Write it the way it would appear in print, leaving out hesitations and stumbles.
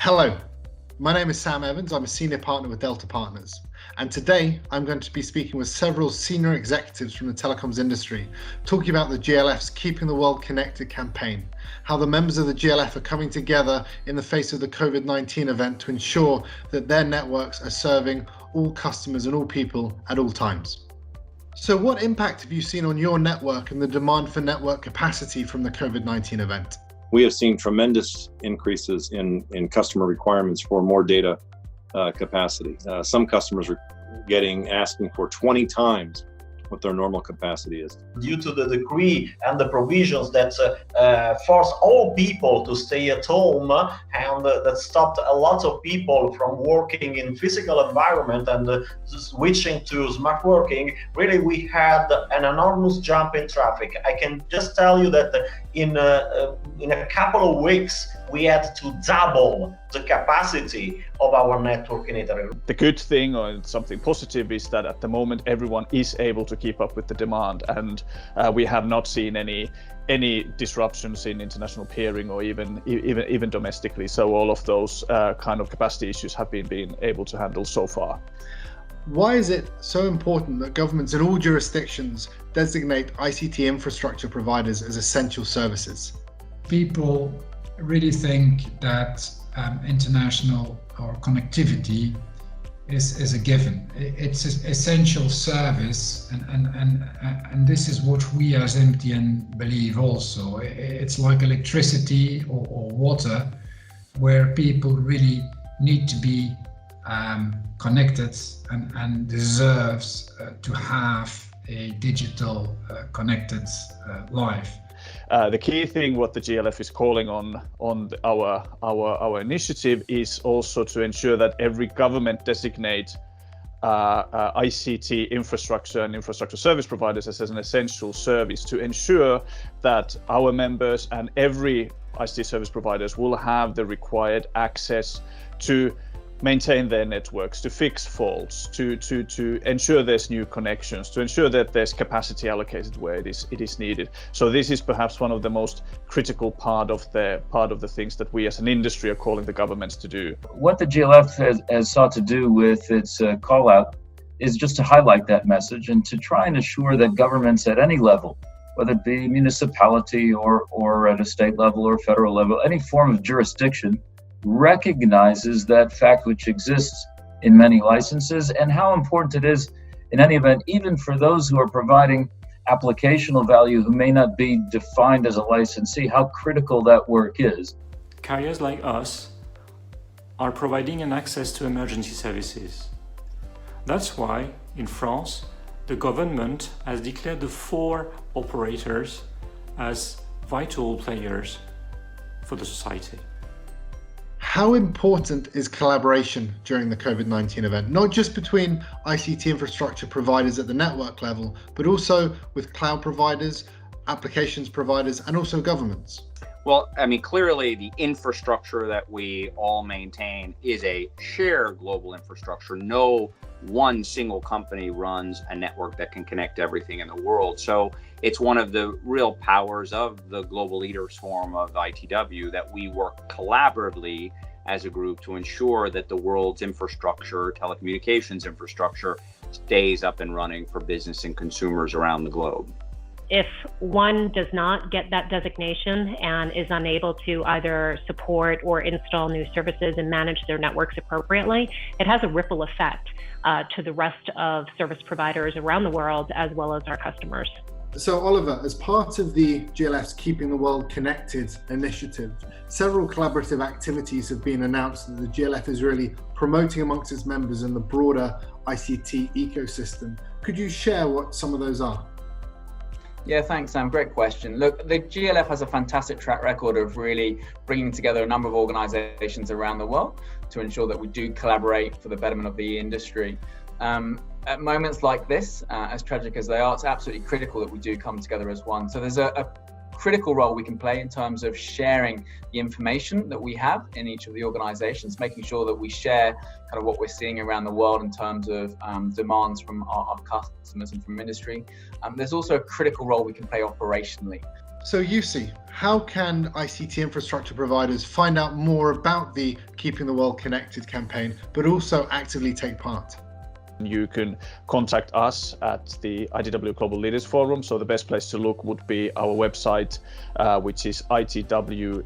Hello, my name is Sam Evans. I'm a senior partner with Delta Partners. And today I'm going to be speaking with several senior executives from the telecoms industry, talking about the GLF's Keeping the World Connected campaign, how the members of the GLF are coming together in the face of the COVID-19 event to ensure that their networks are serving all customers and all people at all times. So what impact have you seen on your network and the demand for network capacity from the COVID-19 event? We have seen tremendous increases in customer requirements for more data capacity. Some customers are asking for 20 times what their normal capacity is. Due to the decree and the provisions that force all people to stay at home and that stopped a lot of people from working in physical environment and switching to smart working, really we had an enormous jump in traffic. I can just tell you that in a couple of weeks we had to double the capacity of our network in Italy. The good thing, or something positive, is that at the moment everyone is able to keep up with the demand, and we have not seen any disruptions in international peering or even domestically. So all of those kind of capacity issues have been able to handle so far. Why is it so important that governments in all jurisdictions designate ICT infrastructure providers as essential services? People really think that international or connectivity is a given. It's an essential service, and this is what we as MTN believe also. It's like electricity or water, where people really need to be connected and deserves to have a digital connected life. The key thing what the GLF is calling on our initiative is also to ensure that every government designate ICT infrastructure and infrastructure service providers as an essential service, to ensure that our members and every ICT service providers will have the required access to maintain their networks, to fix faults, to ensure there's new connections, to ensure that there's capacity allocated where it is needed. So this is perhaps one of the most critical part of the things that we as an industry are calling the governments to do. What the GLF has sought to do with its call out is just to highlight that message and to try and assure that governments at any level, whether it be municipality or at a state level or federal level, any form of jurisdiction, recognizes that fact which exists in many licenses and how important it is in any event, even for those who are providing applicational value who may not be defined as a licensee, how critical that work is. Carriers like us are providing an access to emergency services. That's why in France, the government has declared the 4 operators as vital players for the society. How important is collaboration during the COVID-19 event, not just between ICT infrastructure providers at the network level, but also with cloud providers, applications providers, and also governments? Well, I mean, clearly the infrastructure that we all maintain is a shared global infrastructure. No one single company runs a network that can connect everything in the world. So it's one of the real powers of the Global Leaders Forum of ITW that we work collaboratively as a group to ensure that the world's infrastructure, telecommunications infrastructure, stays up and running for business and consumers around the globe. If one does not get that designation and is unable to either support or install new services and manage their networks appropriately, it has a ripple effect to the rest of service providers around the world, as well as our customers. So Oliver, as part of the GLF's Keeping the World Connected initiative, several collaborative activities have been announced that the GLF is really promoting amongst its members in the broader ICT ecosystem. Could you share what some of those are? Yeah, thanks, Sam. Great question. Look, the GLF has a fantastic track record of really bringing together a number of organizations around the world to ensure that we do collaborate for the betterment of the industry. At moments like this, as tragic as they are, it's absolutely critical that we do come together as one. So there's a critical role we can play in terms of sharing the information that we have in each of the organizations, making sure that we share kind of what we're seeing around the world in terms of demands from our customers and from industry. There's also a critical role we can play operationally. So Jussi, how can ICT infrastructure providers find out more about the Keeping the World Connected campaign, but also actively take part? You can contact us at the ITW Global Leaders Forum. So the best place to look would be our website, which is itwglf.com.